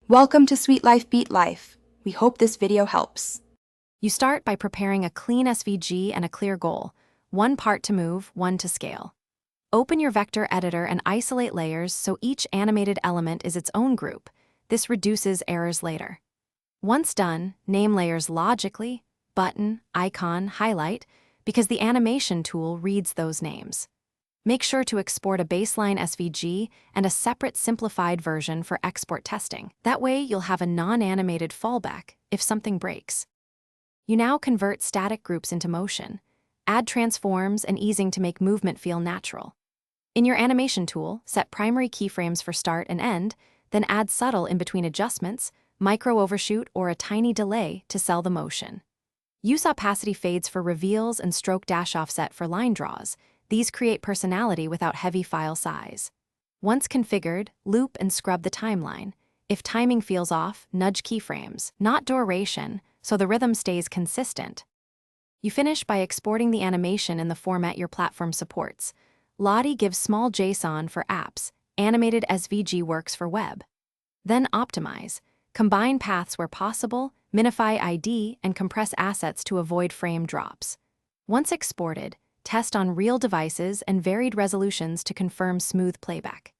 Welcome to Sweet Life Beat Life. We hope this video helps. You start by preparing a clean SVG and a clear goal, one part to move, one to scale. Open your vector editor and isolate layers so each animated element is its own group. This reduces errors later. Once done, name layers logically, button, icon, highlight, because the animation tool reads those names. Make sure to export a baseline SVG and a separate simplified version for export testing. That way, you'll have a non-animated fallback if something breaks. You now convert static groups into motion. Add transforms and easing to make movement feel natural. In your animation tool, set primary keyframes for start and end, then add subtle in between adjustments, micro overshoot, or a tiny delay to sell the motion. Use opacity fades for reveals and stroke dash offset for line draws. These create personality without heavy file size. Once configured, loop and scrub the timeline. If timing feels off, nudge keyframes, not duration, so the rhythm stays consistent. You finish by exporting the animation in the format your platform supports. Lottie gives small JSON for apps, animated SVG works for web. Then optimize. Combine paths where possible, minify ID, and compress assets to avoid frame drops. Once exported, test on real devices and varied resolutions to confirm smooth playback.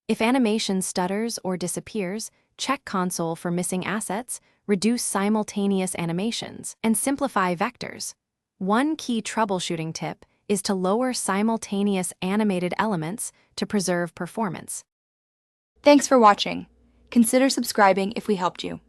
If animation stutters or disappears, check console for missing assets, reduce simultaneous animations, and simplify vectors. One key troubleshooting tip is to lower simultaneous animated elements to preserve performance. Thanks for watching. Consider subscribing if we helped you.